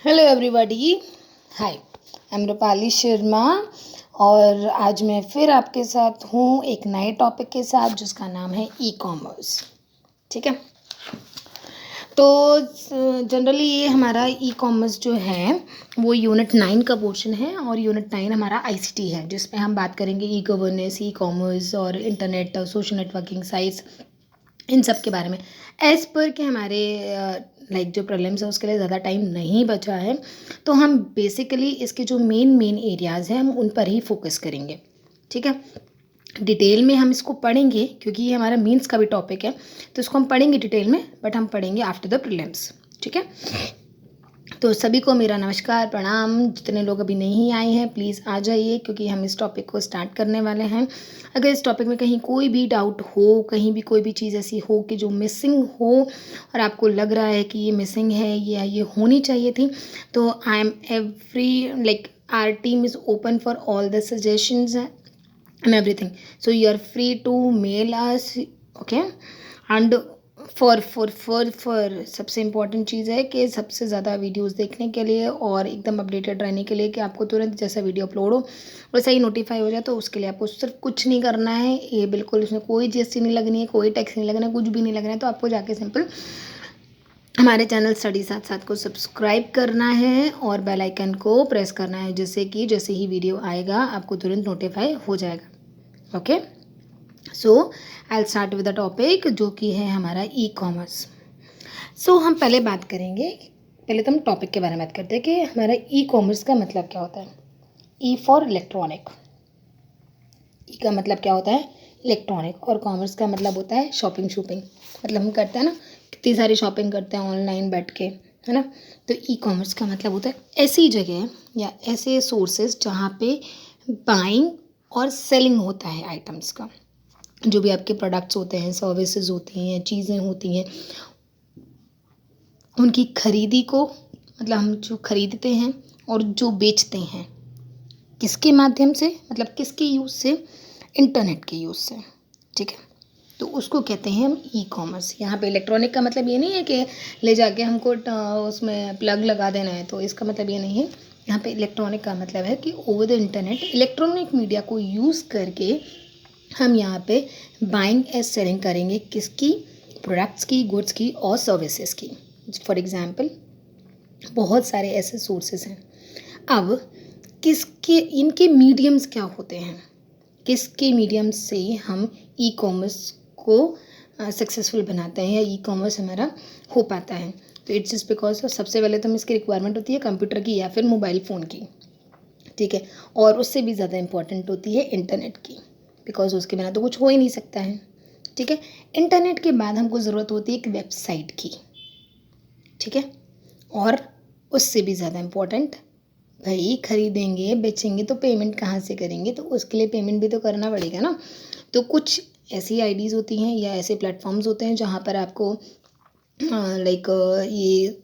Hello everybody, hi, I am Rupali Sharma. और आज मैं फिर आपके साथ हूँ एक नए टॉपिक के साथ जिसका नाम है ई कॉमर्स। ठीक है, तो जनरली ये हमारा ई कॉमर्स जो है वो यूनिट 9 का पोर्शन है और यूनिट 9 हमारा आईसीटी है, जिसमें हम बात करेंगे ई गवर्नेंस, ई कॉमर्स और इंटरनेट, सोशल नेटवर्किंग साइट्स, इन सब के बारे में। एज़ पर कि हमारे लाइक जो प्रॉब्लम्स है उसके लिए ज़्यादा टाइम नहीं बचा है, तो हम बेसिकली इसके जो मेन एरियाज़ हैं हम उन पर ही फोकस करेंगे। ठीक है, डिटेल में हम इसको पढ़ेंगे क्योंकि ये हमारा मीन्स का भी टॉपिक है, तो इसको हम पढ़ेंगे डिटेल में, बट हम पढ़ेंगे आफ्टर द प्रीलिम्स। ठीक है, तो सभी को मेरा नमस्कार, प्रणाम। जितने लोग अभी नहीं आए हैं प्लीज़ आ जाइए क्योंकि हम इस टॉपिक को स्टार्ट करने वाले हैं। अगर इस टॉपिक में कहीं कोई भी डाउट हो, कहीं भी कोई भी चीज़ ऐसी हो कि जो मिसिंग हो और आपको लग रहा है कि ये मिसिंग है या ये होनी चाहिए थी, तो I am every like our team is open for all the suggestions and everything, so you are free to mail us. Okay, and for सबसे इम्पॉर्टेंट चीज़ है कि सबसे ज़्यादा वीडियोस देखने के लिए और एकदम अपडेटेड रहने के लिए कि आपको तुरंत जैसा वीडियो अपलोड हो वैसा ही नोटिफाई हो जाए, तो उसके लिए आपको सिर्फ कुछ नहीं करना है। ये बिल्कुल, इसमें कोई जीएसटी नहीं लगनी है, कोई टैक्स नहीं लगना है, कुछ भी नहीं लगना है। तो आपको जाके सिंपल हमारे चैनल स्टडी साथ साथ को सब्सक्राइब करना है और बेल आइकन को प्रेस करना है, जिससे कि जैसे ही वीडियो आएगा आपको तुरंत नोटिफाई हो जाएगा। Okay, so I will start with the topic जो कि है हमारा ई कॉमर्स। सो हम पहले बात करेंगे, पहले तो हम टॉपिक के बारे में बात करते हैं कि हमारा ई कॉमर्स का मतलब क्या होता है। ई फॉर इलेक्ट्रॉनिक, ई का मतलब क्या होता है इलेक्ट्रॉनिक, और कॉमर्स का मतलब होता है शॉपिंग। मतलब हम करते हैं ना, कितनी सारी शॉपिंग करते हैं ऑनलाइन बैठ के, है ना। तो ई कॉमर्स का मतलब होता है ऐसी जगह या ऐसे सोर्सेज जहाँ पे बाइंग और सेलिंग होता है आइटम्स का। जो भी आपके प्रोडक्ट्स होते हैं, सर्विसेज होती हैं, चीज़ें होती हैं, उनकी खरीदी को, मतलब हम जो खरीदते हैं और जो बेचते हैं किसके माध्यम से, मतलब किसके यूज़ से, इंटरनेट के यूज़ से। ठीक है, तो उसको कहते हैं हम ई कॉमर्स। यहाँ पे इलेक्ट्रॉनिक का मतलब ये नहीं है कि ले जाके हमको उसमें प्लग लगा देना है, तो इसका मतलब ये नहीं है। यहाँ पे इलेक्ट्रॉनिक का मतलब है कि over the internet electronic media को यूज़ करके हम यहाँ पे बाइंग एंड सेलिंग करेंगे, किसकी, प्रोडक्ट्स की, गुड्स की और सर्विसेज की। फॉर एग्जांपल बहुत सारे ऐसे सोर्सेज हैं। अब किसके, इनके मीडियम्स क्या होते हैं, किसके मीडियम से हम ई कॉमर्स को सक्सेसफुल बनाते हैं या ई कॉमर्स हमारा हो पाता है। तो इट्स जस्ट बिकॉज सबसे पहले तो हम इसकी रिक्वायरमेंट होती है कंप्यूटर की या फिर मोबाइल फ़ोन की। ठीक है, और उससे भी ज़्यादा इम्पॉर्टेंट होती है इंटरनेट की, बिकॉज उसके बिना तो कुछ हो ही नहीं सकता है। ठीक है, इंटरनेट के बाद हमको ज़रूरत होती है एक वेबसाइट की। ठीक है, और उससे भी ज़्यादा इम्पॉर्टेंट, भाई खरीदेंगे बेचेंगे तो पेमेंट कहाँ से करेंगे, तो उसके लिए पेमेंट भी तो करना पड़ेगा ना। तो कुछ ऐसी आईडीज़ होती हैं या ऐसे प्लेटफॉर्म्स होते हैं जहाँ पर आपको लाइक ये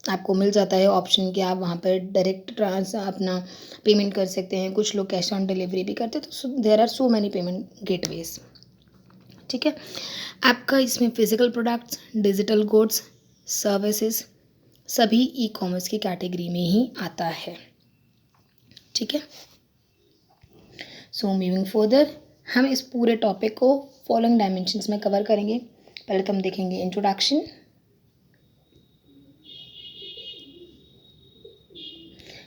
आपको मिल जाता है ऑप्शन कि आप वहाँ पर डायरेक्ट अपना पेमेंट कर सकते हैं। कुछ लोग कैश ऑन डिलीवरी भी करते हैं, तो there are so many payment gateways. ठीक है, आपका इसमें physical products, digital goods, services सभी ई कॉमर्स की कैटेगरी में ही आता है। ठीक है, सो मूविंग फर्दर हम इस पूरे टॉपिक को फॉलोइंग डायमेंशंस में कवर करेंगे। पहले तो हम देखेंगे इंट्रोडक्शन।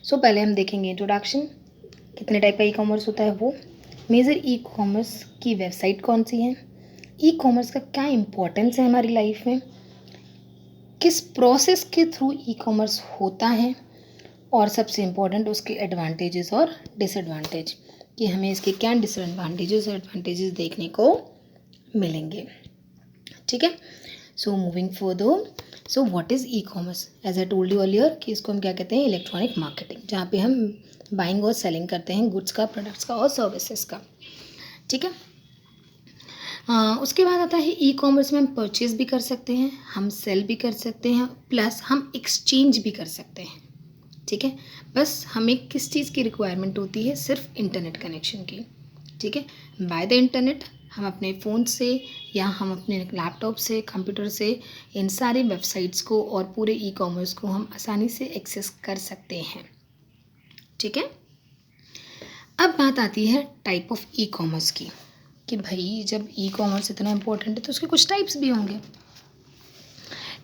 सो पहले हम देखेंगे इंट्रोडक्शन, कितने टाइप का ई कॉमर्स होता है वो, मेजर ई कॉमर्स की वेबसाइट कौन सी है, ई कॉमर्स का क्या इम्पोर्टेंस है हमारी लाइफ में, किस प्रोसेस के थ्रू ई कॉमर्स होता है, और सबसे इम्पोर्टेंट उसके एडवांटेजेस और डिसएडवांटेज, कि हमें इसके क्या डिसएडवांटेजेस और एडवांटेजेस देखने को मिलेंगे। ठीक है, so moving further, so what is e commerce, as I told you earlier कि इसको हम क्या कहते हैं, इलेक्ट्रॉनिक मार्केटिंग, जहाँ पे हम बाइंग और सेलिंग करते हैं गुड्स का, प्रोडक्ट्स का और सर्विसेज का। ठीक है, उसके बाद आता है ई कॉमर्स में हम परचेज़ भी कर सकते हैं, हम सेल भी कर सकते हैं, प्लस हम एक्सचेंज भी कर सकते हैं। ठीक है, बस हमें किस चीज़ की रिक्वायरमेंट होती है, सिर्फ इंटरनेट कनेक्शन की। ठीक है, बाय द इंटरनेट हम अपने फ़ोन से या हम अपने लैपटॉप से, कंप्यूटर से इन सारी वेबसाइट्स को और पूरे ई कॉमर्स को हम आसानी से एक्सेस कर सकते हैं। ठीक है। अब बात आती है टाइप ऑफ ई कॉमर्स की, कि भाई जब ई कॉमर्स इतना इम्पोर्टेंट है तो उसके कुछ टाइप्स भी होंगे।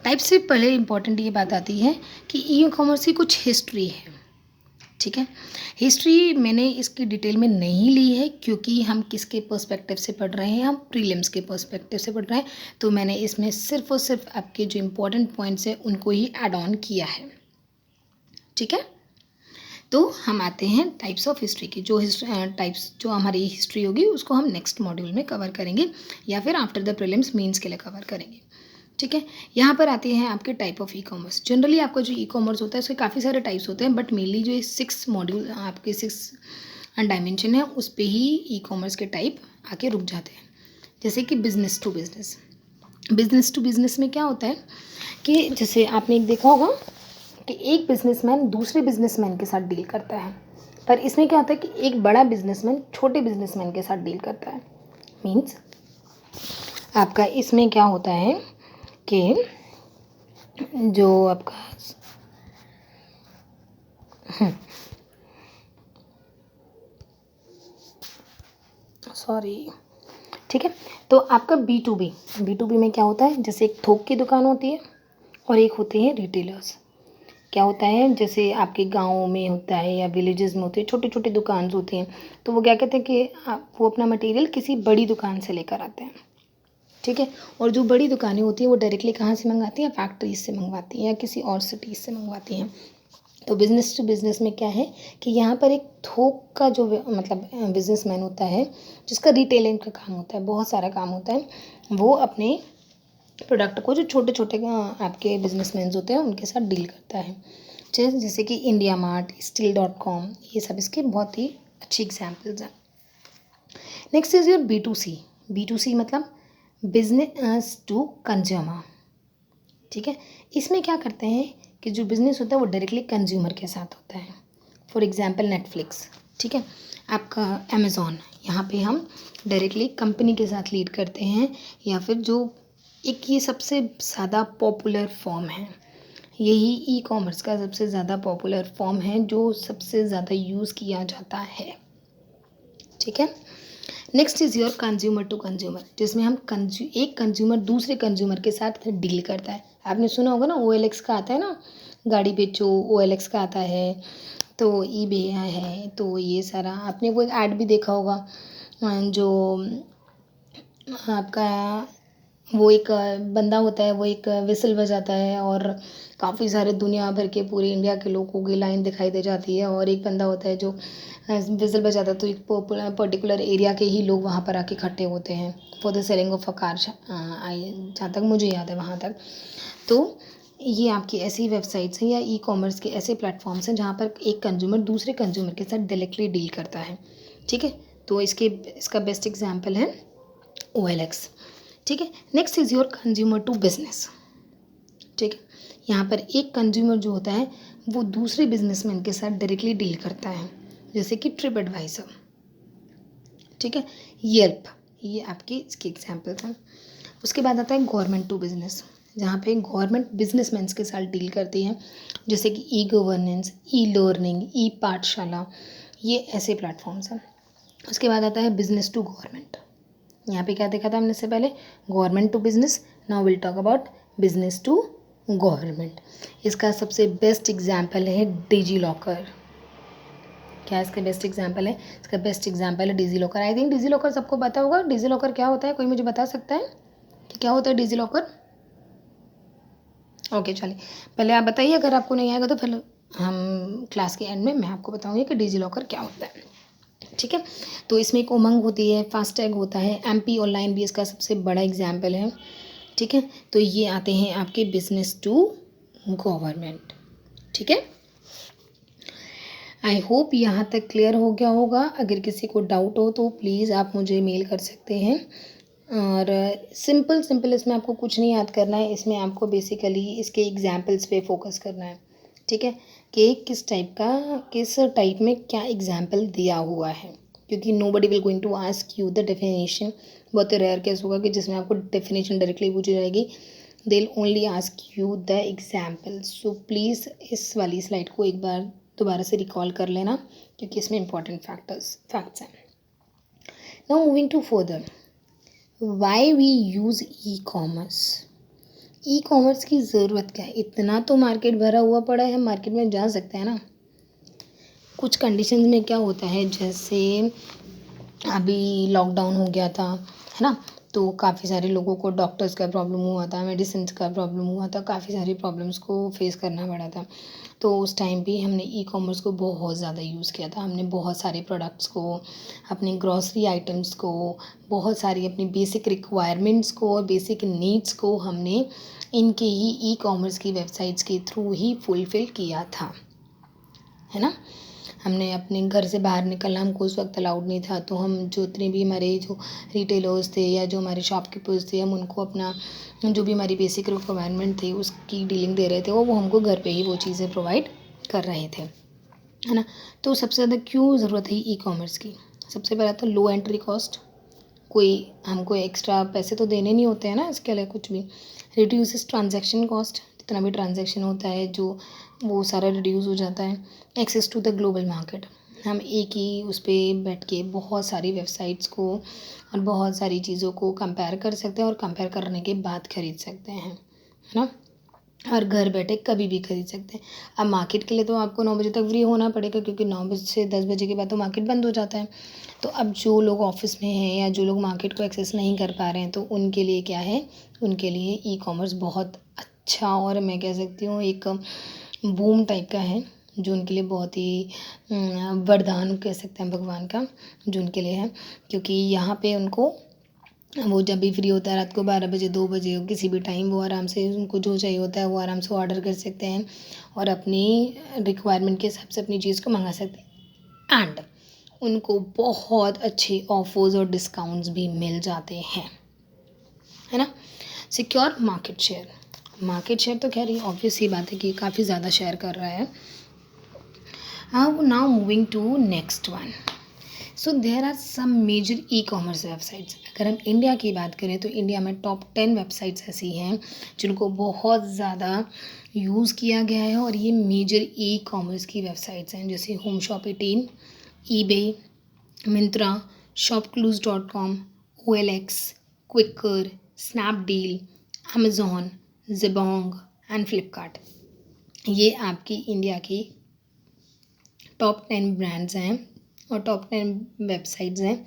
टाइप से पहले इम्पॉर्टेंट ये बात आती है कि ई कॉमर्स की कुछ हिस्ट्री है। ठीक है। हिस्ट्री मैंने इसकी डिटेल में नहीं ली है, क्योंकि हम किसके पर्सपेक्टिव से पढ़ रहे हैं, हम प्रीलिम्स के पर्सपेक्टिव से पढ़ रहे हैं, तो मैंने इसमें सिर्फ और सिर्फ आपके जो इम्पोर्टेंट पॉइंट्स हैं उनको ही ऐड ऑन किया है। ठीक है। तो हम आते हैं टाइप्स ऑफ हिस्ट्री की। जो टाइप्स जो हमारी हिस्ट्री होगी उसको हम नेक्स्ट मॉड्यूल में कवर करेंगे, या फिर आफ्टर द प्रीलिम्स मेंस के लिए कवर करेंगे। ठीक है। यहाँ पर आते हैं आपके type of e commerce. Generally आपका जो ई कॉमर्स होता है उसके काफ़ी सारे टाइप्स होते हैं, बट मेनली जो 6 मॉड्यूल आपके 6 डायमेंशन है उस पे ही ई कॉमर्स के टाइप आके रुक जाते हैं। जैसे कि business to business. Business to business में क्या होता है कि जैसे आपने एक देखा होगा कि एक बिजनेसमैन दूसरे बिजनेसमैन के साथ डील करता है, पर इसमें क्या होता है कि एक बड़ा बिजनेसमैन छोटे बिजनेसमैन के साथ डील करता है। मीन्स आपका इसमें क्या होता है कि जो आपका सॉरी, ठीक है। तो आपका B2B में क्या होता है, जैसे एक थोक की दुकान होती है और एक होते हैं रिटेलर्स। क्या होता है, जैसे आपके गाँव में होता है या विलेजेस में होती है, छोटी छोटी दुकान होती हैं, तो वो क्या कहते हैं कि वो अपना मटेरियल किसी बड़ी दुकान से लेकर आते हैं। ठीक है। और जो बड़ी दुकानें होती हैं वो डायरेक्टली कहाँ से मंगवाती हैं, फैक्ट्रीज से मंगवाती हैं या किसी और सिटीज़ से मंगवाती हैं। तो बिज़नेस टू बिज़नेस में क्या है कि यहाँ पर एक थोक का जो मतलब बिजनेसमैन होता है, जिसका रिटेलिंग का काम होता है, बहुत सारा काम होता है, वो अपने प्रोडक्ट को जो छोटे छोटे आपके बिजनेसमैन होते हैं उनके साथ डील करता है। जैसे कि इंडिया मार्ट, Steel.com, ये सब इसके बहुत ही अच्छी एग्जाम्पल्स हैं। नेक्स्ट इज़ योर B2C मतलब बिजनेस टू कंज्यूमर। ठीक है। इसमें क्या करते हैं कि जो बिज़नेस होता है वो डायरेक्टली कंज्यूमर के साथ होता है। For example Netflix. ठीक है। आपका अमेज़ॉन, यहाँ पे हम डायरेक्टली कंपनी के साथ लीड करते हैं, या फिर जो एक ये सबसे ज़्यादा पॉपुलर फॉर्म है, यही ई कॉमर्स का सबसे ज़्यादा पॉपुलर फॉर्म है जो सबसे ज़्यादा यूज़ किया जाता है। ठीक है। Next is your consumer to consumer, जिसमें हम एक कंज्यूमर दूसरे कंज्यूमर के साथ डील करता है। आपने सुना होगा ना OLX का आता है ना, गाड़ी बेचो, OLX का आता है, तो eBay है, तो ये सारा आपने वो ऐड भी देखा होगा, जो आपका वो एक बंदा होता है, वो एक विसल बजाता है और काफ़ी सारे दुनिया भर के पूरे इंडिया के लोगों की लाइन दिखाई दे जाती है, और एक बंदा होता है जो विसल बजाता है, तो एक पर्टिकुलर एरिया के ही लोग वहाँ पर आके इकट्ठे होते हैं for the selling of a car, जहाँ तक मुझे याद है वहाँ तक। तो ये आपकी ऐसी वेबसाइट्स हैं या ई कॉमर्स के ऐसे प्लेटफॉर्म्स हैं जहाँ पर एक कंज्यूमर दूसरे कंज्यूमर के साथ डायरेक्टली डील करता है। ठीक है। तो इसका बेस्ट एग्जाम्पल है OLX। ठीक है। Next is your consumer to business. ठीक है। यहाँ पर एक कंज्यूमर जो होता है वो दूसरे बिजनेसमैन के साथ डायरेक्टली डील करता है, जैसे कि ट्रिप एडवाइज़र। ठीक है। येल्प, ये आपके इसके एग्जाम्पल्स हैं। उसके बाद आता है गवर्नमेंट टू बिजनेस, जहाँ पे गवर्नमेंट बिजनेसमैन के साथ डील करती है, जैसे कि ई गवर्नेंस, ई लर्निंग, ई पाठशाला, ये ऐसे प्लेटफॉर्म्स हैं। उसके बाद आता है बिजनेस टू गवर्नमेंट। यहाँ पे क्या देखा था हमने इससे पहले, government to business. Now will talk about business to government. इसका सबसे बेस्ट एग्जाम्पल है डिजी लॉकर। क्या इसका बेस्ट एग्जाम्पल है? इसका बेस्ट एग्जाम्पल है DigiLocker. I think DigiLocker सबको पता होगा। डिजी लॉकर क्या होता है, कोई मुझे बता सकता है कि क्या होता है डिजी लॉकर? ओके, चलिए पहले आप बताइए, अगर आपको नहीं आएगा तो फिर हम क्लास के एंड में मैं आपको बताऊँगी कि डिजी लॉकर क्या होता है। ठीक है। तो इसमें एक उमंग होती है, फास्टैग होता है, MP ऑनलाइन भी इसका सबसे बड़ा एग्जाम्पल है। ठीक है। तो ये आते हैं आपके बिजनेस टू गवर्नमेंट। ठीक है। आई होप यहाँ तक क्लियर हो गया होगा। अगर किसी को डाउट हो तो प्लीज़ आप मुझे मेल कर सकते हैं। और सिंपल इसमें आपको कुछ नहीं याद करना है, इसमें आपको बेसिकली इसके एग्जाम्पल्स पे फोकस करना है। ठीक है, कि किस टाइप में क्या एग्जाम्पल दिया हुआ है। क्योंकि nobody will going to ask you the definition. बहुत रेयर केस होगा कि जिसमें आपको डेफिनेशन डायरेक्टली पूछी जाएगी। They will only ask you the example. So please इस वाली स्लाइड को एक बार दोबारा से रिकॉल कर लेना, क्योंकि इसमें इंपॉर्टेंट फैक्ट्स हैं। Now moving to further, why we use e commerce. E commerce की ज़रूरत क्या है? इतना तो मार्केट भरा हुआ पड़ा है, मार्केट में जा सकते हैं ना। कुछ कंडीशंस में क्या होता है, जैसे अभी लॉकडाउन हो गया था, है ना, तो काफ़ी सारे लोगों को डॉक्टर्स का प्रॉब्लम हुआ था, मेडिसिन का प्रॉब्लम हुआ था, काफ़ी सारी प्रॉब्लम्स को फेस करना पड़ा था। तो उस टाइम भी हमने ई कॉमर्स को बहुत ज़्यादा यूज़ किया था। हमने बहुत सारे प्रोडक्ट्स को, अपने ग्रॉसरी आइटम्स को, बहुत सारी अपनी बेसिक रिक्वायरमेंट्स को और बेसिक नीड्स को हमने इनके ही ई कॉमर्स की वेबसाइट्स के थ्रू ही फुलफ़िल किया था, है ना। हमने अपने घर से बाहर निकलना हमको उस वक्त अलाउड नहीं था, तो हम जितने भी हमारे जो रिटेलर्स थे या जो हमारे शॉपकीपर्स थे, हम उनको अपना जो भी हमारी बेसिक रिक्वायरमेंट थी उसकी डीलिंग दे रहे थे, वो हमको घर पे ही वो चीज़ें प्रोवाइड कर रहे थे, है ना। तो सबसे ज़्यादा क्यों ज़रूरत है ई कॉमर्स की? सबसे पहला तो लो एंट्री कॉस्ट, कोई हमको एक्स्ट्रा पैसे तो देने नहीं होते हैं ना इसके लिए कुछ भी। रिड्यूसेस ट्रांजैक्शन कॉस्ट, जितना भी ट्रांजैक्शन होता है जो वो सारा रिड्यूस हो जाता है। Access to the global market, हम एक ही उस पर बैठ के बहुत सारी वेबसाइट्स को और बहुत सारी चीज़ों को कंपेयर कर सकते हैं और कंपेयर करने के बाद ख़रीद सकते हैं, है ना। और घर बैठे कभी भी खरीद सकते हैं। अब मार्केट के लिए तो आपको 9 बजे तक फ्री होना पड़ेगा, क्योंकि 9 बजे से 10 बजे के बाद तो मार्केट बंद हो जाता है। तो अब जो लोग ऑफिस में हैं या जो लोग मार्केट को एक्सेस नहीं कर पा रहे हैं, तो उनके लिए क्या है, उनके लिए ई कॉमर्स बहुत अच्छा और मैं कह सकती हूँ एक बूम टाइप का है, जो उनके लिए बहुत ही वरदान कह सकते हैं भगवान का, जो उनके लिए है। क्योंकि यहाँ पे उनको वो जब भी फ्री होता है, रात को 12 बजे 2 बजे किसी भी टाइम, वो आराम से उनको जो चाहिए होता है वो आराम से ऑर्डर कर सकते हैं और अपनी रिक्वायरमेंट के हिसाब से अपनी चीज़ को मंगा सकते हैं। एंड उनको बहुत अच्छे ऑफर्स और डिस्काउंट्स भी मिल जाते हैं, है ना। सिक्योर मार्केट शेयर तो खैर ऑब्वियस ही बात है कि काफ़ी ज़्यादा शेयर कर रहा है। Now moving to next one. So there are some major e commerce websites. अगर हम इंडिया की बात करें तो इंडिया में टॉप 10 वेबसाइट्स ऐसी हैं जिनको बहुत ज़्यादा यूज़ किया गया है, और ये मेजर ई कॉमर्स की वेबसाइट्स हैं, जैसे home shop 18, eBay, Myntra, shopclues.com, OLX, Quikr, Snapdeal, Amazon, Jabong and Flipkart. ये आपकी इंडिया की टॉप 10 ब्रांड्स हैं और टॉप 10 वेबसाइट्स हैं,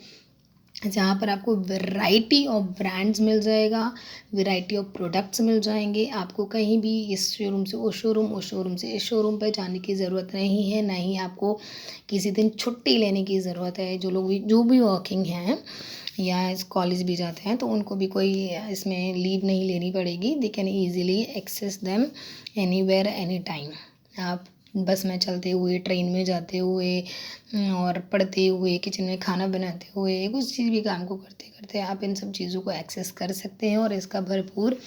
जहाँ पर आपको वैरायटी ऑफ ब्रांड्स मिल जाएगा, वैरायटी ऑफ प्रोडक्ट्स मिल जाएंगे। आपको कहीं भी इस शोरूम से उस शोरूम, उस शोरूम से इस शोरूम पर जाने की ज़रूरत नहीं है, ना ही आपको किसी दिन छुट्टी लेने की ज़रूरत है। जो भी वर्किंग हैं या इस कॉलेज भी जाते हैं, तो उनको भी कोई इसमें लीव नहीं लेनी पड़ेगी। They can easily access them anywhere any time. आप बस में चलते हुए, ट्रेन में जाते हुए और पढ़ते हुए, किचन में खाना बनाते हुए, कुछ चीज़ भी काम को करते करते आप इन सब चीज़ों को एक्सेस कर सकते हैं और इसका भरपूर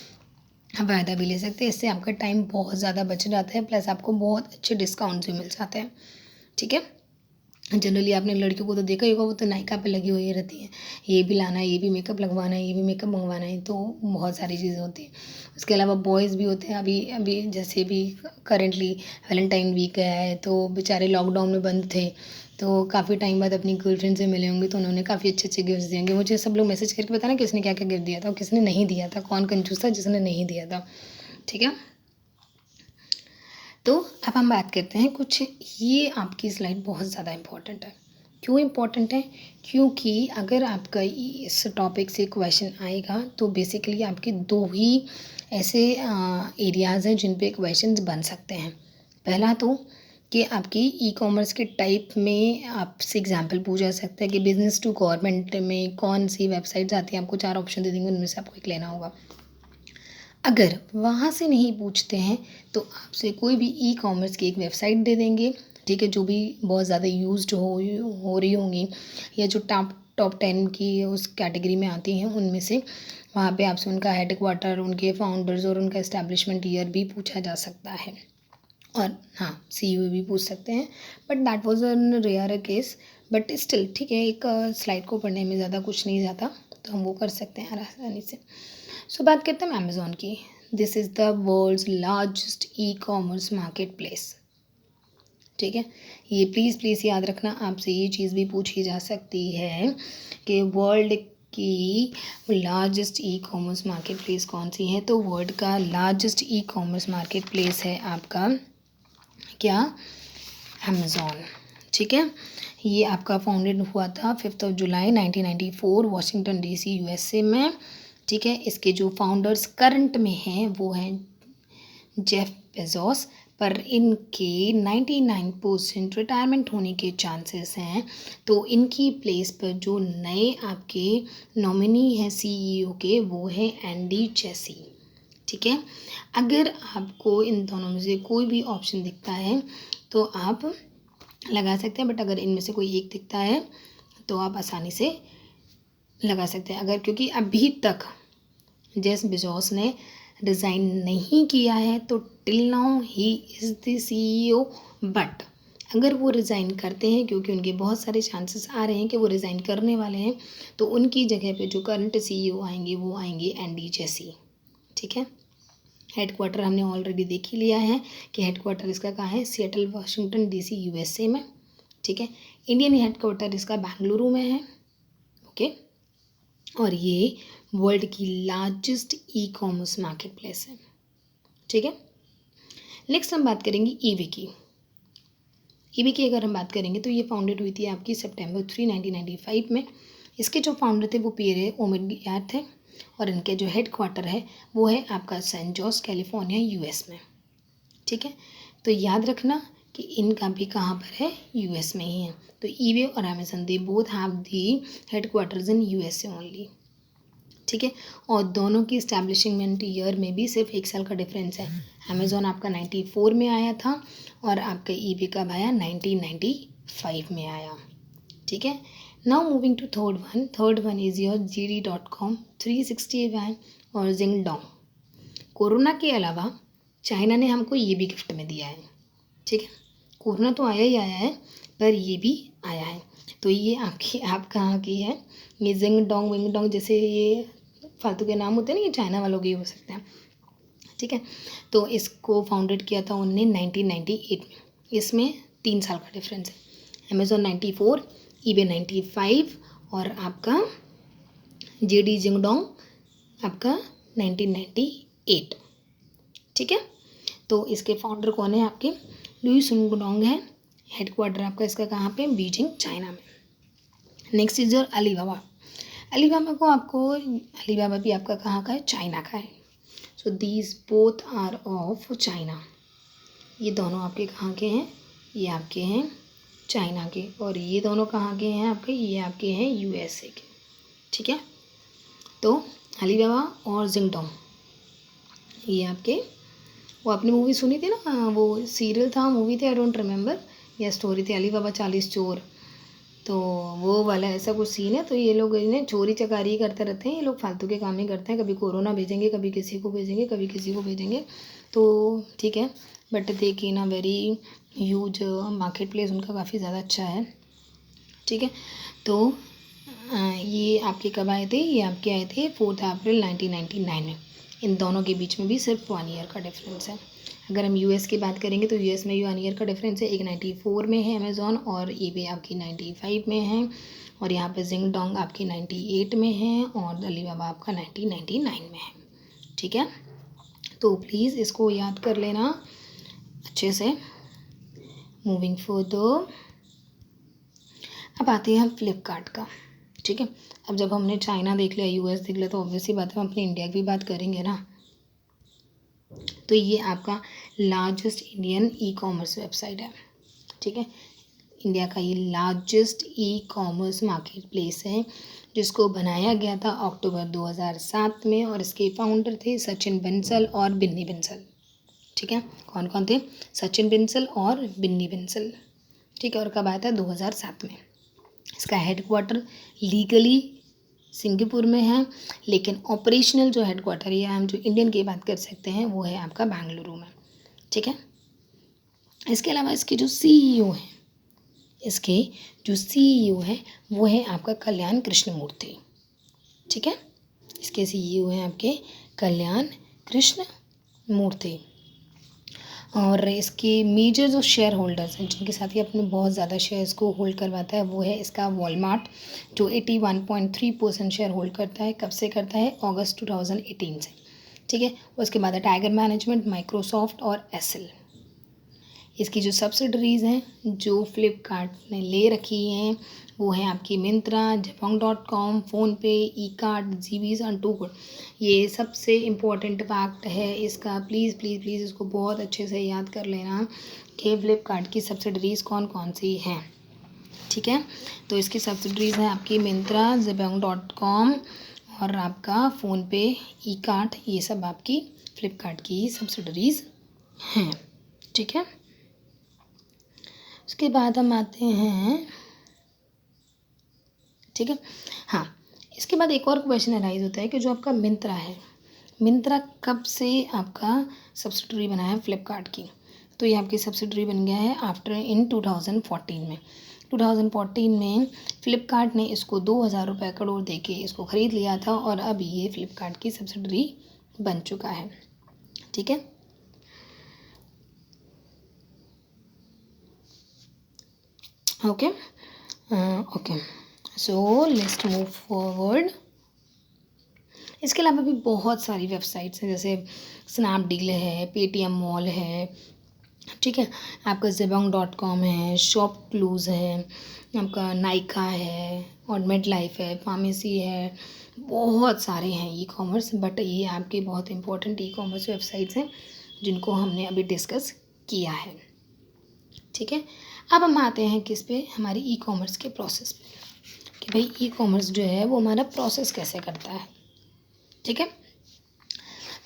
फ़ायदा भी ले सकते हैं। इससे आपका टाइम बहुत ज़्यादा बच जाता है, प्लस आपको बहुत अच्छे डिस्काउंट्स भी मिल जाते हैं, ठीक है। जनरली आपने लड़कियों को तो देखा ही होगा, वो तो नायका पे लगी हुई रहती हैं, ये भी लाना है, ये भी मेकअप लगवाना है, ये भी मेकअप मंगवाना है, तो बहुत सारी चीज़ें होती हैं। उसके अलावा बॉयज़ भी होते हैं। अभी अभी जैसे भी करेंटली वैलेंटाइन वीक गया है, तो बेचारे लॉकडाउन में बंद थे, तो काफ़ी टाइम बाद अपनी गर्लफ्रेंड से मिले होंगे, तो उन्होंने काफ़ी अच्छे अच्छे गिफ्ट्स दिए होंगे। मुझे सब लोग मैसेज करके बताना किसने क्या क्या गिफ्ट दिया था और किसने नहीं दिया था, कौन कंजूस था जिसने नहीं दिया था, ठीक है। तो अब हम बात करते हैं कुछ, ये आपकी स्लाइड बहुत ज़्यादा इम्पॉर्टेंट है। क्यों इम्पॉर्टेंट है? क्योंकि अगर आपका इस टॉपिक से क्वेश्चन आएगा तो बेसिकली आपके दो ही ऐसे एरियाज़ हैं जिन पे क्वेश्चंस बन सकते हैं। पहला तो कि आपकी ई कॉमर्स के टाइप में आपसे एग्जांपल पूछा जा सकता है कि बिज़नेस टू गवर्नमेंट में कौन सी वेबसाइट्स आती हैं। आपको 4 ऑप्शन दे देंगे, उनमें से आपको एक लेना होगा। अगर वहाँ से नहीं पूछते हैं तो आपसे कोई भी ई कॉमर्स की एक वेबसाइट दे देंगे, ठीक है, जो भी बहुत ज़्यादा यूज्ड हो रही होंगी या जो टॉप 10 की उस कैटेगरी में आती हैं उनमें से। वहाँ पे आपसे उनका हेडक्वार्टर, उनके फाउंडर्स और उनका इस्टेब्लिशमेंट ईयर भी पूछा जा सकता है, और हाँ, CEO भी पूछ सकते हैं, but that was an rare case. But still ठीक है, एक स्लाइड को पढ़ने में ज़्यादा कुछ नहीं जाता, तो हम वो कर सकते हैं आसानी से। सो बात करते हैं अमेज़ॉन की। This is the world's largest e commerce market place. ठीक है, ये प्लीज़ प्लीज़ याद रखना, आपसे ये चीज़ भी पूछी जा सकती है कि वर्ल्ड की largest e commerce market place कौन सी है। तो वर्ल्ड का largest e commerce market place है आपका क्या, अमेज़ॉन। ठीक है, ये आपका फाउंडेड हुआ था 5 जुलाई 1994 वाशिंगटन DC USA में। ठीक है, इसके जो फाउंडर्स करंट में हैं वो हैं जेफ बेजोस, पर इनके 99% रिटायरमेंट होने के चांसेस हैं। तो इनकी प्लेस पर जो नए आपके नॉमिनी हैं CEO के, वो है एंडी जेसी। ठीक है, अगर आपको इन दोनों में से कोई भी ऑप्शन दिखता है तो आप लगा सकते हैं, बट अगर इनमें से कोई एक दिखता है तो आप आसानी से लगा सकते हैं। अगर क्योंकि अभी तक जेफ बेजोस ने रिज़ाइन नहीं किया है तो till now he is the CEO, but अगर वो रिज़ाइन करते हैं, क्योंकि उनके बहुत सारे चांसेस आ रहे हैं कि वो रिज़ाइन करने वाले हैं, तो उनकी जगह पे जो करंट CEO आएंगे वो आएंगे एंडी जेसी। ठीक है, हेडक्वार्टर हमने ऑलरेडी देख ही लिया है कि हेडक्वार्टर इसका कहाँ है, सिएटल वाशिंगटन DC USA में। ठीक है, इंडियन हेडक्वार्टर इसका बेंगलुरु में है। ओके, और ये वर्ल्ड की largest e commerce market place है। ठीक है, नेक्स्ट हम बात करेंगे ईबे की। ईबे की अगर हम बात करेंगे तो ये फाउंडेड हुई थी आपकी सितंबर 3, 1995 में। इसके जो फाउंडर थे वो पियरे ओमेडयार थे, और इनके जो हेड क्वार्टर है वो है आपका सैन जोस कैलिफोर्निया US में। ठीक है, तो याद रखना कि इनका भी कहाँ पर है, US में ही है। तो ईबे और Amazon they both have the head quarters in USA only. ठीक है, और दोनों की इस्टेब्लिशमेंट ईयर में भी सिर्फ 1 साल का डिफरेंस है। अमेज़ॉन आपका 94 में आया था और आपका ईबे कब आया, 1995 में आया। ठीक है, now moving to third one is your JD.com, 365 और जिंगडोंग। कोरोना के अलावा चाइना ने हमको ये भी गिफ्ट में दिया है। ठीक है, कोरोना तो आया ही आया है, पर ये भी आया है। तो ये आपकी आप कहाँ की है, ये जिंगडोंग विंगडोंग जैसे ये फालतू के नाम होते हैं ना, ये चाइना वालों के हो सकते हैं। ठीक है, तो इसको फाउंडेड किया था उनने 1998 में। इसमें 3 साल का डिफरेंस है। अमेज़ॉन 94, ईबे 95 और आपका JD जिंगडोंग आपका 1998। ठीक है, तो इसके फाउंडर कौन है आपके, लुई सुंगडोंग है। हेडक्वार्टर आपका इसका कहाँ पे, बीजिंग चाइना में। Next is your Alibaba. Alibaba को आपको, अलीबाबा भी आपका कहाँ का है, चाइना का है। So these both are of China. ये दोनों आपके कहाँ के हैं, ये आपके हैं चाइना के, और ये दोनों कहाँ के हैं आपके, ये आपके हैं USA के। ठीक है, तो अलीबाबा और जिंगडोंग ये आपके, वो आपने मूवी सुनी थी ना, वो सीरियल था, मूवी थी, आई डोंट रिमेंबर, या स्टोरी थी, अलीबाबा 40 चोर। तो वो वाला ऐसा कुछ सीन है। तो ये लोग इन्हें चोरी चकारी करते रहते हैं, ये लोग फालतू के काम ही करते हैं, कभी कोरोना भेजेंगे, कभी किसी को भेजेंगे, कभी किसी को भेजेंगे। तो ठीक है, बट देखिए ना, वेरी ह्यूज मार्केट प्लेस उनका काफ़ी ज़्यादा अच्छा है। ठीक है, तो ये आपके कब आए थे, ये आपके आए थे 4 अप्रैल 1999 में। इन दोनों के बीच में भी सिर्फ 1 ईयर का डिफरेंस है। अगर हम US की बात करेंगे तो US में भी 1 ईयर का डिफरेंस है। एक 94 में है अमेज़ॉन, और ईबे आपकी 95 में है, और यहाँ पे जिंगडोंग आपकी 98 में है, और अलीबाबा आपका 1999 में है। ठीक है, तो प्लीज़ इसको याद कर लेना अच्छे से। मूविंग फर्दर, अब आते हैं हम फ्लिपकार्ट का। ठीक है, अब जब हमने चाइना देख लिया, US देख लिया, तो ऑब्वियसली बात है हम अपने इंडिया की भी बात करेंगे ना। तो ये आपका largest Indian e commerce website है। ठीक है, इंडिया का ये largest e commerce market place है, जिसको बनाया गया था अक्टूबर 2007 में, और इसके फाउंडर थे सचिन बंसल और बिन्नी बंसल। ठीक है, कौन कौन थे, सचिन बंसल और बिन्नी बंसल। ठीक है, और कब आया था, 2007 में। इसका हेडक्वार्टर लीगली सिंगापुर में है, लेकिन ऑपरेशनल जो हेडक्वार्टर है, हम जो इंडियन की बात कर सकते हैं, वो है आपका बेंगलुरु में। ठीक है, इसके अलावा इसके जो CEO हैं, इसके जो CEO है वो है आपका कल्याण कृष्णमूर्ति, ठीक है। इसके CEO हैं आपके कल्याण कृष्ण मूर्ति। और इसके मेजर जो शेयर होल्डर्स हैं जिनके साथ ये अपने बहुत ज़्यादा शेयर्स को होल्ड करवाता है वो है इसका वॉलमार्ट, जो 81.3% शेयर होल्ड करता है। कब से करता है? अगस्त 2018 से, ठीक है। उसके बाद है टाइगर मैनेजमेंट, माइक्रोसॉफ्ट और एसएल। इसकी जो सब्सिडरीज़ हैं जो फ्लिपकार्ट ने ले रखी हैं वो हैं आपकी Myntra, jabong.com, PhonePe, e cart, Jeeves and two good. ये सबसे इम्पोर्टेंट फैक्ट है इसका, प्लीज़ प्लीज़ प्लीज़ इसको बहुत अच्छे से याद कर लेना कि फ्लिपकार्ट की सब्सिडरीज़ कौन कौन सी हैं, ठीक है। तो इसकी सब्सिडरीज़ हैं आपकी मिंत्रा, jabong.com और आपका फ़ोनपे, ई कार्ट, ये सब आपकी फ्लिपकार्ट की सब्सिडरीज़ हैं, ठीक है। उसके बाद हम आते हैं, ठीक है। हाँ, इसके बाद एक और क्वेश्चन अराइज होता है कि जो आपका मिंत्रा है, मिंत्रा कब से आपका सब्सिडरी बना है फ्लिपकार्ट की? तो ये आपकी सब्सिडरी बन गया है आफ्टर इन 2014 में। 2014 में फ्लिपकार्ट ने इसको 2000 रुपये करोड़ दे के इसको ख़रीद लिया था और अब ये फ्लिपकार्ट की सब्सिडरी बन चुका है, ठीक है। Okay okay, so let's move forward. इसके अलावा भी बहुत सारी वेबसाइट्स हैं, जैसे स्नैपडील है, पेटीएम मॉल है, ठीक है। आपका jabong.com है, शॉप क्लूज़ है, आपका नाइका है और मिड लाइफ है, फार्मेसी है, बहुत सारे हैं ई कॉमर्स। बट ये आपके बहुत इंपॉर्टेंट ई कॉमर्स वेबसाइट्स हैं जिनको हमने अभी डिस्कस किया है, ठीक है। अब हम आते हैं किस पे? हमारी ई कॉमर्स के प्रोसेस पे, कि भाई ई कॉमर्स जो है वो हमारा प्रोसेस कैसे करता है, ठीक है।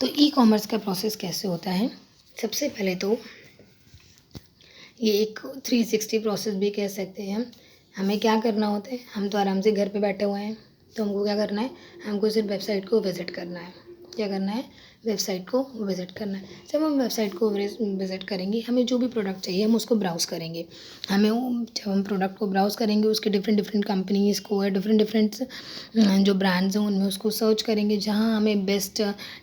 तो ई कॉमर्स का प्रोसेस कैसे होता है? सबसे पहले तो ये एक 360 प्रोसेस भी कह सकते हैं हम। हमें क्या करना होता है? हम तो आराम से घर पे बैठे हुए हैं, तो हमको क्या करना है? हमको सिर्फ वेबसाइट को विज़िट करना है। क्या करना है? वेबसाइट को विज़िट करना है। जब हम वेबसाइट को विज़िट करेंगे, हमें जो भी प्रोडक्ट चाहिए हम उसको ब्राउज़ करेंगे। जब हम प्रोडक्ट को ब्राउज़ करेंगे, उसके डिफरेंट डिफरेंट कंपनीज़ को या डिफरेंट डिफरेंट जो ब्रांड्स हैं उनमें उसको सर्च करेंगे, जहाँ हमें बेस्ट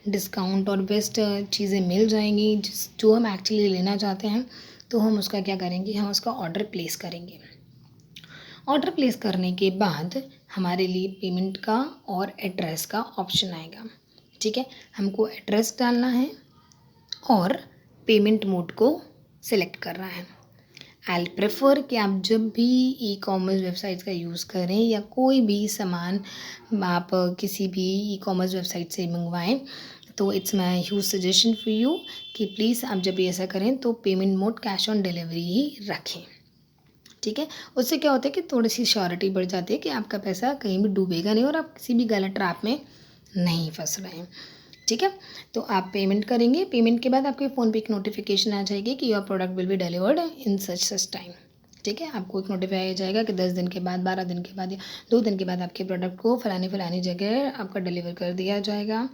डिस्काउंट और बेस्ट चीज़ें मिल जाएंगी जो हम एक्चुअली लेना चाहते हैं। तो हम उसका क्या करेंगे? हम उसका ऑर्डर प्लेस करेंगे। ऑर्डर प्लेस करने के बाद हमारे लिए पेमेंट का और एड्रेस का ऑप्शन आएगा, ठीक है। हमको एड्रेस डालना है और पेमेंट मोड को सिलेक्ट करना है। आई प्रेफर कि आप जब भी ई कॉमर्स वेबसाइट्स का यूज़ करें या कोई भी सामान आप किसी भी ई कॉमर्स वेबसाइट से मंगवाएं, तो it's my huge suggestion for you कि प्लीज़ आप जब भी ऐसा करें तो payment mode cash on delivery ही रखें, ठीक है। उससे क्या होता है कि थोड़ी सी श्योरिटी बढ़ जाती है कि आपका पैसा कहीं भी डूबेगा नहीं और आप किसी भी गलत ट्रैप में नहीं फंस रहे हैं, ठीक है। तो आप पेमेंट करेंगे, पेमेंट के बाद आपके फ़ोन पे एक नोटिफिकेशन आ जाएगी कि your product will be delivered in such time, ठीक है। आपको एक नोटिफाई आ जाएगा कि 10 दिन के बाद, 12 दिन के बाद या 2 दिन के बाद आपके प्रोडक्ट को फलानी जगह आपका डिलीवर कर दिया जाएगा,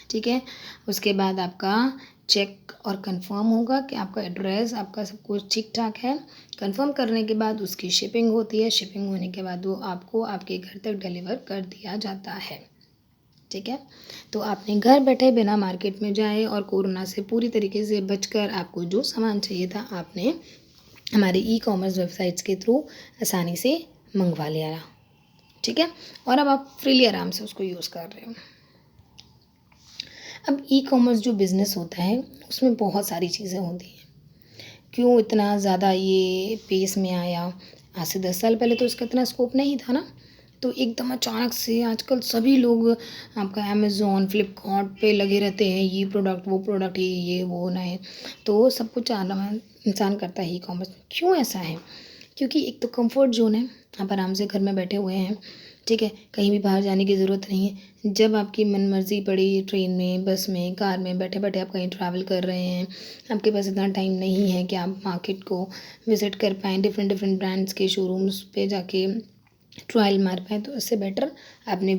ठीक है। उसके बाद आपका चेक और कंफर्म होगा कि आपका एड्रेस, आपका सब कुछ ठीक ठाक है। कंफर्म करने के बाद उसकी शिपिंग होती है, शिपिंग होने के बाद वो आपको आपके घर तक डिलीवर कर दिया जाता है, ठीक है। तो आपने घर बैठे बिना मार्केट में जाए और कोरोना से पूरी तरीके से बचकर आपको जो सामान चाहिए था आपने हमारे ई कॉमर्स वेबसाइट्स के थ्रू आसानी से मंगवा लिया, ठीक है। और अब आप फ्रीली आराम से उसको यूज़ कर रहे हो। अब ई कॉमर्स जो बिज़नेस होता है उसमें बहुत सारी चीज़ें होती हैं। क्यों इतना ज़्यादा ये पेस में आया? आज से 10 साल पहले तो इसका इतना स्कोप नहीं था ना। तो एकदम अचानक से आजकल सभी लोग आपका अमेज़ॉन, फ्लिपकार्ट पे लगे रहते हैं, ये प्रोडक्ट वो प्रोडक्ट, ये वो नए। तो सब कुछ इंसान करता है ई कॉमर्स। क्यों ऐसा है? क्योंकि एक तो कंफर्ट जोन है, आप आराम से घर में बैठे हुए हैं, ठीक है। कहीं भी बाहर जाने की ज़रूरत नहीं है। जब आपकी मन मर्ज़ी पड़ी, ट्रेन में, बस में, कार में बैठे बैठे आप कहीं ट्रैवल कर रहे हैं, आपके पास इतना टाइम नहीं है कि आप मार्केट को विज़िट कर पाएँ, डिफरेंट डिफरेंट ब्रांड्स के शोरूम्स पे जाके ट्रायल मार पाएँ, तो इससे बेटर आपने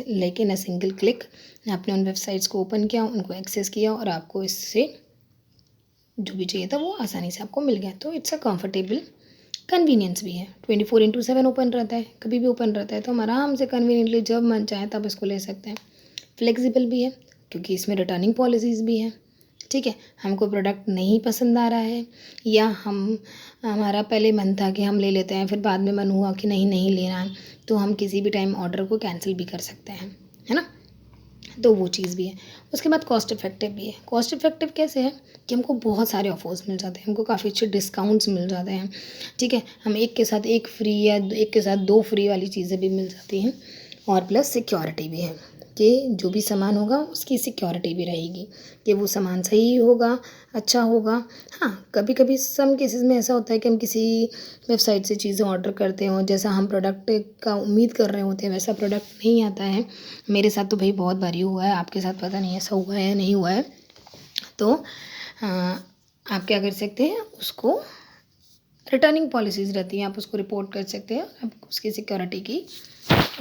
लेकिन सिंगल क्लिक आपने उन वेबसाइट्स को ओपन किया, उनको एक्सेस किया और आपको इससे जो भी चाहिए था वो आसानी से आपको मिल गया। तो इट्स अ कंफर्टेबल कन्वीनियंस भी है, 24/7 ओपन रहता है, कभी भी ओपन रहता है, तो हम आराम से कन्वीनियंटली जब मन चाहे तब इसको ले सकते हैं। फ्लेक्सिबल भी है क्योंकि इसमें रिटर्निंग पॉलिसीज़ भी है, ठीक है। हमको प्रोडक्ट नहीं पसंद आ रहा है या हमारा पहले मन था कि हम ले लेते हैं, फिर बाद में मन हुआ कि नहीं नहीं लेना है, तो हम किसी भी टाइम ऑर्डर को कैंसिल भी कर सकते हैं, है ना। तो वो चीज़ भी है। उसके बाद कॉस्ट इफेक्टिव भी है। कॉस्ट इफेक्टिव कैसे है कि हमको बहुत सारे ऑफर्स मिल जाते हैं, हमको काफ़ी अच्छे डिस्काउंट्स मिल जाते हैं, ठीक है। हम एक के साथ एक फ्री या एक के साथ दो फ्री वाली चीज़ें भी मिल जाती हैं, और प्लस सिक्योरिटी भी है कि जो भी सामान होगा उसकी सिक्योरिटी भी रहेगी कि वो सामान सही होगा, अच्छा होगा। हाँ, कभी कभी सम केसेस में ऐसा होता है कि हम किसी वेबसाइट से चीज़ें ऑर्डर करते हो, जैसा हम प्रोडक्ट का उम्मीद कर रहे होते हैं वैसा प्रोडक्ट नहीं आता है। मेरे साथ तो भाई बहुत बारी हुआ है, आपके साथ पता नहीं ऐसा हुआ है या नहीं हुआ है। तो आप क्या कर सकते हैं, उसको रिटर्निंग पॉलिसीज़ रहती हैं, आप उसको रिपोर्ट कर सकते हैं। आप उसकी सिक्योरिटी की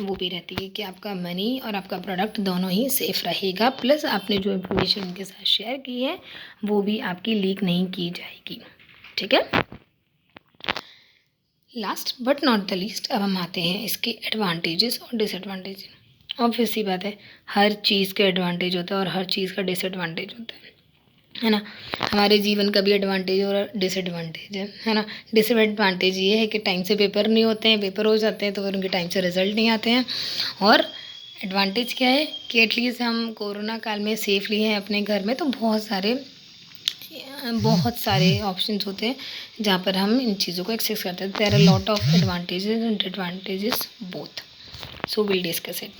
वो भी रहती है कि आपका मनी और आपका प्रोडक्ट दोनों ही सेफ़ रहेगा, प्लस आपने जो इन्फॉर्मेशन उनके साथ शेयर की है वो भी आपकी लीक नहीं की जाएगी, ठीक है। Last but not the least, अब हम आते हैं इसके एडवांटेजेस और डिसएडवांटेज। ऑब्वियस सी बात है, हर चीज़ का एडवांटेज होता है और हर चीज़ का डिसएडवांटेज होता है ना। हमारे जीवन का भी एडवांटेज और डिसएडवांटेज है ना। डिसएडवांटेज ये है कि टाइम से पेपर नहीं होते हैं, पेपर हो जाते हैं तो फिर उनके टाइम से रिजल्ट नहीं आते हैं। और एडवांटेज क्या है कि एटलीस्ट हम कोरोना काल में सेफली हैं अपने घर में, तो बहुत सारे ऑप्शंस होते हैं जहाँ पर हम इन चीज़ों को एक्सेस करते हैं। There are lot of advantages and advantages both, so will discuss it.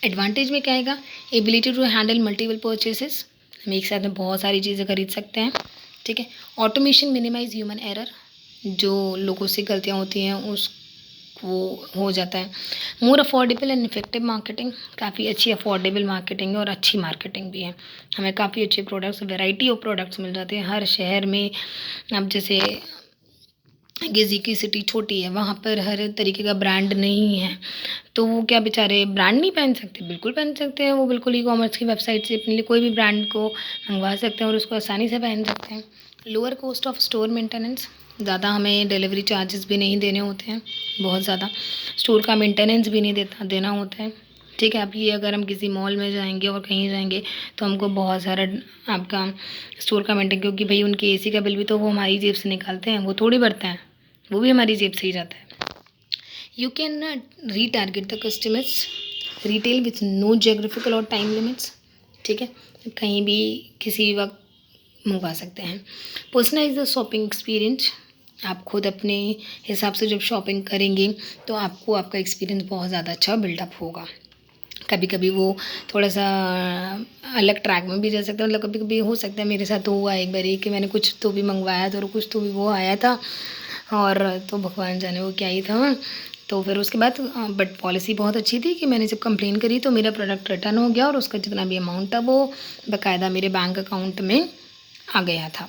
Advantage में क्या आएगा, ability to handle multiple purchases, हम एक साथ में बहुत सारी चीज़ें खरीद सकते हैं, ठीक है। ऑटोमेशन मिनिमाइज ह्यूमन एरर, जो लोगों से गलतियाँ होती हैं उस वो हो जाता है। More affordable and effective marketing, काफ़ी अच्छी अफोर्डेबल मार्केटिंग है और अच्छी मार्केटिंग भी है। हमें काफ़ी अच्छे प्रोडक्ट्स, वैरायटी ऑफ प्रोडक्ट्स मिल जाते हैं हर शहर में। अब जैसे किसी की सिटी छोटी है, वहाँ पर हर तरीके का ब्रांड नहीं है, तो वो क्या बेचारे ब्रांड नहीं पहन सकते, बिल्कुल पहन सकते हैं। वो बिल्कुल ई कॉमर्स की वेबसाइट से अपने लिए कोई भी ब्रांड को मंगवा सकते हैं और उसको आसानी से पहन सकते हैं। Lower cost of store maintenance, ज़्यादा हमें डिलीवरी चार्जेस भी नहीं देने होते हैं, बहुत ज़्यादा स्टोर का मेंटेनेंस भी नहीं देना होता है, ठीक है। अब ये अगर हम किसी मॉल में जाएंगे और कहीं जाएंगे तो हमको बहुत सारा आपका स्टोर का मेंटेन, क्योंकि भाई उनके एसी का बिल भी तो वो हमारी जेब से निकालते हैं, वो थोड़ी भरते हैं, वो भी हमारी जेब से ही जाता है। You can retarget the customers retail with no geographical और टाइम लिमिट्स, ठीक है। कहीं भी किसी वक्त मंगवा सकते हैं। पर्सनलाइज द शॉपिंग एक्सपीरियंस, आप खुद अपने हिसाब से जब शॉपिंग करेंगे तो आपको आपका एक्सपीरियंस बहुत ज़्यादा अच्छा बिल्डअप होगा। कभी कभी वो थोड़ा सा अलग ट्रैक में भी जा सकता है, मतलब कभी कभी हो सकता है, मेरे साथ तो हुआ एक बार कि मैंने कुछ तो भी मंगवाया था और कुछ तो भी वो आया था, और तो भगवान जाने वो क्या ही था। तो फिर उसके बाद बट पॉलिसी बहुत अच्छी थी कि मैंने जब कंप्लेन करी तो मेरा प्रोडक्ट रिटर्न हो गया और उसका जितना भी अमाउंट था वो बाकायदा मेरे बैंक अकाउंट में आ गया था,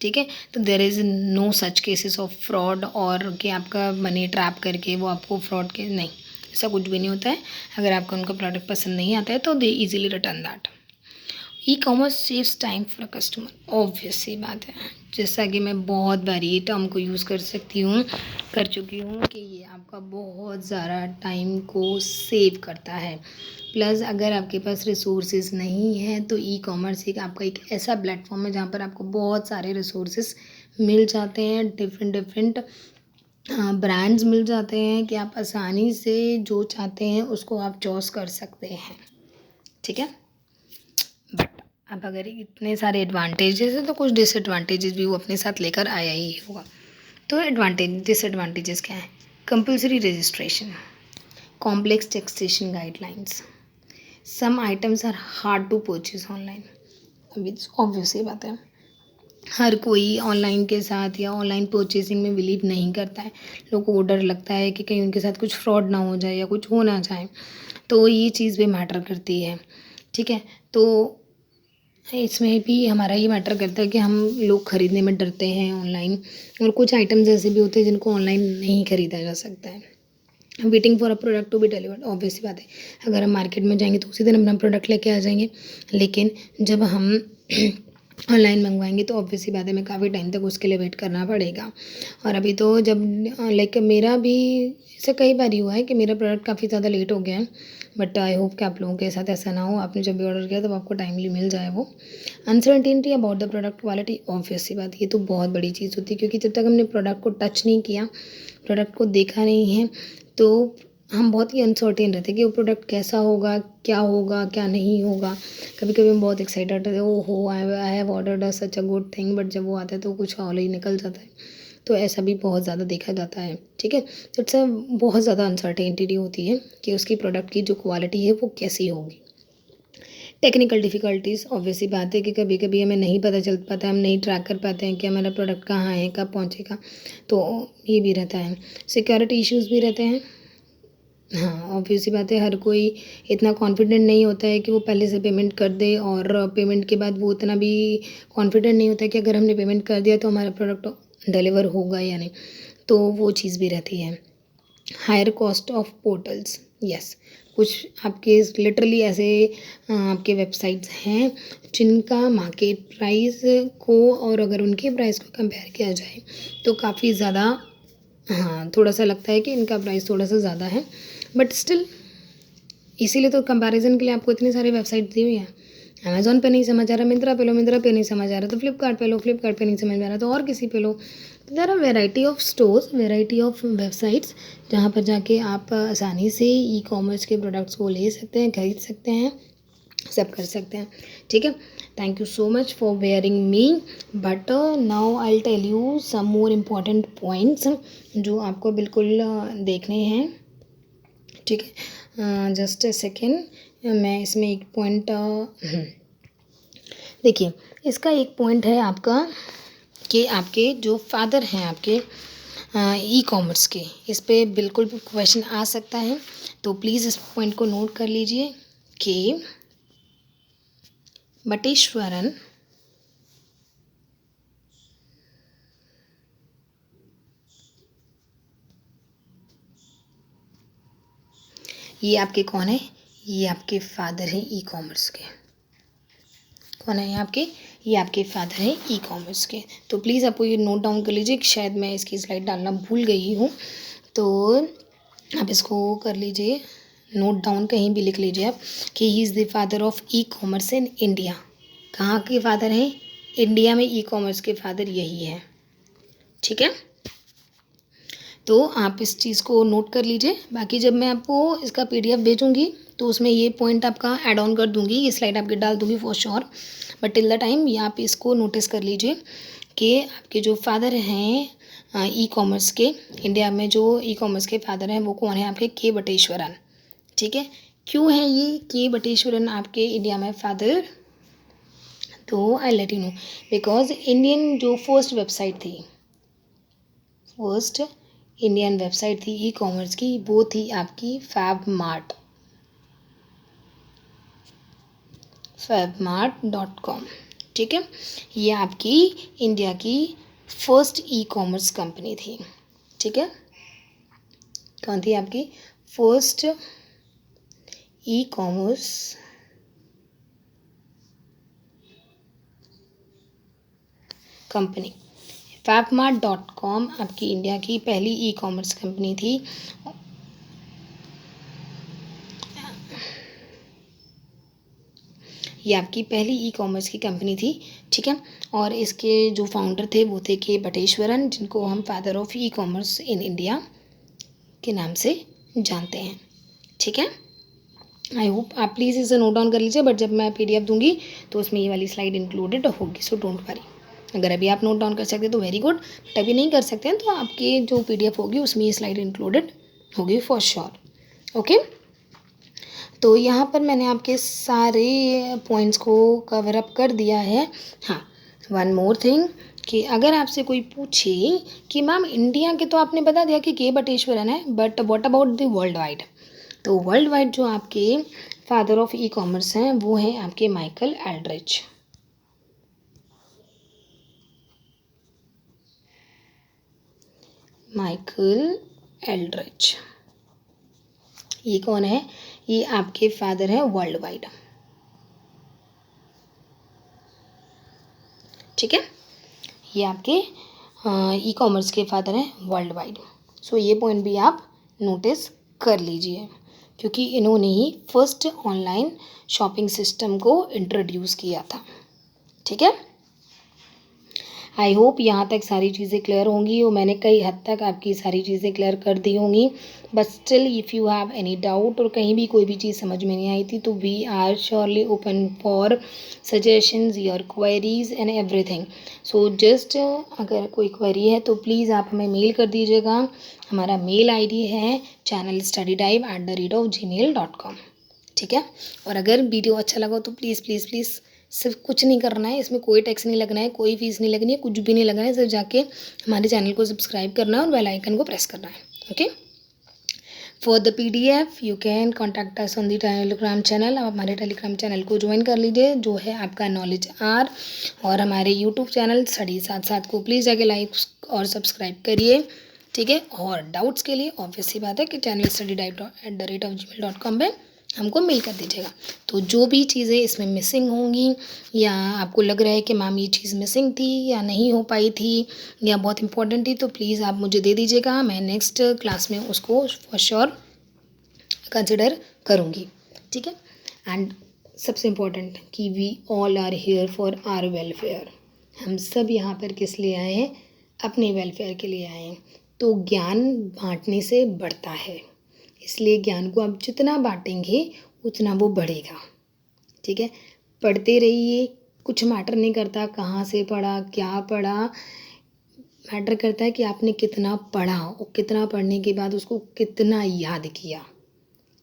ठीक है। तो there is no such cases of fraud, और कि आपका मनी ट्रैप करके वो आपको फ्रॉड के, नहीं, ऐसा कुछ भी नहीं होता है। अगर आपको उनका प्रोडक्ट पसंद नहीं आता है तो they easily return that. E commerce saves time for a customer, obvious सी बात है, जैसा कि मैं बहुत बार ये टर्म को यूज़ कर चुकी हूँ कि ये आपका बहुत ज़्यादा टाइम को सेव करता है। प्लस अगर आपके पास रिसोर्सेज नहीं है तो ई कॉमर्स आपका एक ऐसा प्लेटफॉर्म है जहाँ पर आपको बहुत सारे रिसोर्सेज मिल जाते हैं, डिफरेंट ब्रांड्स मिल जाते हैं कि आप आसानी से जो चाहते हैं उसको आप चॉइस कर सकते हैं, ठीक है। बट अब अगर इतने सारे एडवांटेजेस हैं तो कुछ डिसएडवांटेजेस भी वो अपने साथ लेकर आया ही होगा। तो डिसएडवांटेजेस क्या है, compulsory registration, complex taxation guidelines, some items are hard to purchase online. अभी ऑब्वियस ही बात है, हर कोई ऑनलाइन के साथ या ऑनलाइन परचेसिंग में बिलीव नहीं करता है। लोगों को डर लगता है कि कहीं उनके साथ कुछ फ्रॉड ना हो जाए या कुछ हो ना जाए, तो ये चीज़ भी मैटर करती है, ठीक है। तो इसमें भी हमारा ये मैटर करता है कि हम लोग ख़रीदने में डरते हैं ऑनलाइन, और कुछ आइटम्स ऐसे भी होते हैं जिनको ऑनलाइन नहीं ख़रीदा जा सकता है। Waiting for a product to be delivered, obvious सी बात है, अगर हम मार्केट में जाएंगे तो उसी दिन अपना प्रोडक्ट लेके आ जाएंगे, लेकिन जब हम ऑनलाइन मंगवाएंगे तो ऑब्वियस सी बात है, हमें काफ़ी टाइम तक उसके लिए वेट करना पड़ेगा। और अभी तो जब लाइक मेरा भी ऐसा कई बार ही हुआ है कि मेरा प्रोडक्ट काफ़ी ज़्यादा लेट हो गया है, बट आई होप कि आप लोगों के साथ ऐसा ना हो, आपने जब भी ऑर्डर किया तब आपको टाइमली मिल जाए वो। Uncertainty about the product quality, obvious सी बात, ये तो बहुत बड़ी चीज़ होती है, क्योंकि जब तक हमने प्रोडक्ट को टच नहीं किया, प्रोडक्ट को देखा नहीं है, तो हम बहुत ही अनसर्टेन रहते हैं कि वो प्रोडक्ट कैसा होगा, क्या नहीं होगा। कभी कभी हम बहुत एक्साइटेड रहते हैं, ओ हो I have ordered such a good thing, but जब वो आता है तो कुछ और ही निकल जाता है। तो ऐसा भी बहुत ज़्यादा देखा जाता है, ठीक है। तो इट्स बहुत ज़्यादा अनसर्टेनिटी होती है कि उसकी प्रोडक्ट की जो क्वालिटी है वो कैसी होगी। टेक्निकल डिफ़िकल्टीज़, ऑब्वियस सी बात है कि कभी कभी हमें नहीं पता चल पाता, हम नहीं ट्रैक कर पाते हैं कि हमारा प्रोडक्ट कहाँ है, कब पहुँचेगा, तो ये भी रहता है। सिक्योरिटी इश्यूज़ भी रहते हैं। हाँ, ऑब्वियस सी बात है, हर कोई इतना कॉन्फिडेंट नहीं होता है कि वो पहले से पेमेंट कर दे, और पेमेंट के बाद वो इतना भी कॉन्फिडेंट नहीं होता है कि अगर हमने पेमेंट कर दिया तो हमारा प्रोडक्ट डिलीवर होगा या नहीं, तो वो चीज़ भी रहती है। Higher cost of portals, yes, कुछ आपके लिटरली ऐसे आपके वेबसाइट्स हैं जिनका मार्केट प्राइस को, और अगर उनके प्राइस को कंपेयर किया जाए तो काफ़ी ज़्यादा, हाँ, थोड़ा सा लगता है कि इनका प्राइस थोड़ा सा ज़्यादा है, बट स्टिल इसीलिए तो कंपैरिजन के लिए आपको इतनी सारी वेबसाइट दी हुई है। अमेज़ॉन पे नहीं समझ आ रहा, मिंत्रा पे लो, मिंत्रा पे नहीं समझ आ रहा तो फ्लिपकार्ट पे लो, फ्लिपकार्ट पे नहीं समझ में आ रहा तो और किसी पे लो। There are variety of stores, variety of websites, जहाँ पर जाके आप आसानी से ई कॉमर्स के प्रोडक्ट्स को ले सकते हैं, खरीद सकते हैं, सब कर सकते हैं, ठीक है। Thank you so much for bearing me, but now I will tell you some more important points जो आपको बिल्कुल देखने हैं, ठीक है। जस्ट अ सेकेंड, मैं इसमें एक पॉइंट देखिए, इसका एक पॉइंट है आपका कि आपके जो फादर हैं आपके ई कॉमर्स के, इस पे बिल्कुल भी क्वेश्चन आ सकता है, तो प्लीज़ इस पॉइंट को नोट कर लीजिए कि बटेश्वरन ये आपके कौन है, ये आपके फादर हैं ई कॉमर्स के। कौन है आपके, ये आपके फादर हैं ई कॉमर्स के। तो प्लीज़ आपको ये नोट डाउन कर लीजिए, शायद मैं इसकी स्लाइड डालना भूल गई हूँ, तो आप इसको कर लीजिए, नोट डाउन कहीं भी लिख लीजिए आप कि he is the father of e commerce in India. कहाँ के फादर हैं, इंडिया में ई कॉमर्स के फादर यही है, ठीक है। तो आप इस चीज़ को नोट कर लीजिए। बाकी जब मैं आपको इसका पीडीएफ भेजूँगी तो उसमें ये पॉइंट आपका ऐड ऑन कर दूँगी, ये स्लाइड आपकी डाल दूँगी for sure, but till the time ये आप इसको नोटिस कर लीजिए कि आपके जो फादर हैं ई कॉमर्स के, इंडिया में जो ई कॉमर्स के फादर हैं वो कौन है, आपके के बटेश्वरन, ठीक है। क्यों है ये के बटेश्वरन आपके इंडिया में फादर, तो I let you know, because Indian जो फर्स्ट वेबसाइट थी, फर्स्ट इंडियन वेबसाइट थी ई कॉमर्स की, वो थी आपकी फैबमार्ट, fabmart.com, ठीक है। ये आपकी इंडिया की फर्स्ट ई कॉमर्स कंपनी थी, ठीक है। कौन थी आपकी first e commerce company, fabmart.com आपकी इंडिया की पहली ई कॉमर्स कंपनी थी। ये आपकी पहली ई कॉमर्स की कंपनी थी, ठीक है। और इसके जो फाउंडर थे वो थे के बटेश्वरन, जिनको हम father of e commerce in India के नाम से जानते हैं, ठीक है। आई होप आप प्लीज़ इसे नोट डाउन कर लीजिए, बट जब मैं पीडीएफ दूंगी तो उसमें ये वाली स्लाइड इंक्लूडेड होगी, सो डोंट वरी। अगर अभी आप नोट डाउन कर सकते हैं तो वेरी गुड, बट अभी नहीं कर सकते हैं तो आपके जो पीडीएफ होगी उसमें ये स्लाइड इंक्लूडेड होगी फॉर श्योर, ओके। तो यहाँ पर मैंने आपके सारे पॉइंट्स को कवर अप कर दिया है। हाँ, वन मोर थिंग कि अगर आपसे कोई पूछे कि मैम इंडिया के तो आपने बता दिया कि के बटेश्वरन है, but what about the world wide, तो वर्ल्ड वाइड जो आपके फादर ऑफ ई कॉमर्स हैं वो हैं आपके माइकल एल्ड्रिच, माइकल एल्ड्रिच। ये कौन है, ये आपके फादर हैं वर्ल्ड वाइड, ठीक है, ये आपके ई कॉमर्स के फादर हैं वर्ल्ड वाइड। सो ये पॉइंट भी आप नोटिस कर लीजिए, क्योंकि इन्होंने ही फर्स्ट ऑनलाइन शॉपिंग सिस्टम को इंट्रोड्यूस किया था। ठीक है, आई होप यहाँ तक सारी चीज़ें क्लियर होंगी और मैंने कई हद तक आपकी सारी चीज़ें क्लियर कर दी होंगी। But still if you have any doubt और कहीं भी कोई भी चीज़ समझ में नहीं आई थी, तो we are surely open for suggestions, your queries and everything. So just अगर कोई क्वेरी है तो प्लीज़ आप हमें मेल कर दीजिएगा। हमारा मेल आईडी है channelstudytype@gmail.com। ठीक है, और अगर वीडियो अच्छा लगा तो प्लीज़ प्लीज़ प्लीज़ सिर्फ कुछ नहीं करना है, इसमें कोई टैक्स नहीं लगना है, कोई फीस नहीं लगनी है, कुछ भी नहीं लगना है, सिर्फ जाके हमारे चैनल को सब्सक्राइब करना है और बेल आइकन को प्रेस करना है। Okay, for the PDF you can contact us on the Telegram channel. आप हमारे टेलीग्राम चैनल को ज्वाइन कर लीजिए, जो है आपका नॉलेज आर, और हमारे यूट्यूब चैनल स्टडी साथ साथ को प्लीज़ जाके लाइक और सब्सक्राइब करिए। ठीक है, और डाउट्स के लिए ऑब्वियस सी बात है कि channelstudytype@gmail.com पे हमको मेल कर दीजिएगा। तो जो भी चीज़ें इसमें मिसिंग होंगी, या आपको लग रहा है कि मैम ये चीज़ मिसिंग थी या नहीं हो पाई थी या बहुत इंपॉर्टेंट थी, तो प्लीज़ आप मुझे दे दीजिएगा। मैं नेक्स्ट क्लास में उसको फॉर श्योर कंसिडर करूँगी। ठीक है, एंड सबसे इम्पोर्टेंट कि we all are here for our welfare. हम सब यहाँ पर किस लिए आए हैं? अपने वेलफेयर के लिए आए हैं। तो ज्ञान बांटने से बढ़ता है, इसलिए ज्ञान को आप जितना बांटेंगे उतना वो बढ़ेगा। ठीक है, पढ़ते रहिए, कुछ मैटर नहीं करता कहाँ से पढ़ा, क्या पढ़ा, मैटर करता है कि आपने कितना पढ़ा और कितना पढ़ने के बाद उसको कितना याद किया।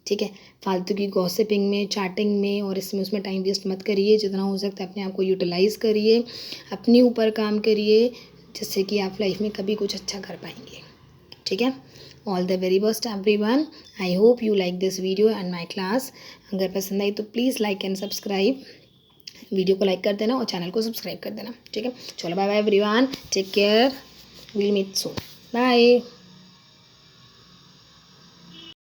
ठीक है, फालतू की गॉसिपिंग में, चैटिंग में और इसमें उसमें टाइम वेस्ट मत करिए। जितना हो सकता है अपने आप को यूटिलाइज़ करिए, अपने ऊपर काम करिए, जिससे कि आप लाइफ में कभी कुछ अच्छा कर पाएंगे। ठीक है, all the very best everyone. I hope you like this video and my class. अगर पसंद आई तो please like and subscribe, video को लाइक कर देना और चैनल को सब्सक्राइब कर देना। ठीक है, चलो bye bye everyone, take care, will meet soon, bye.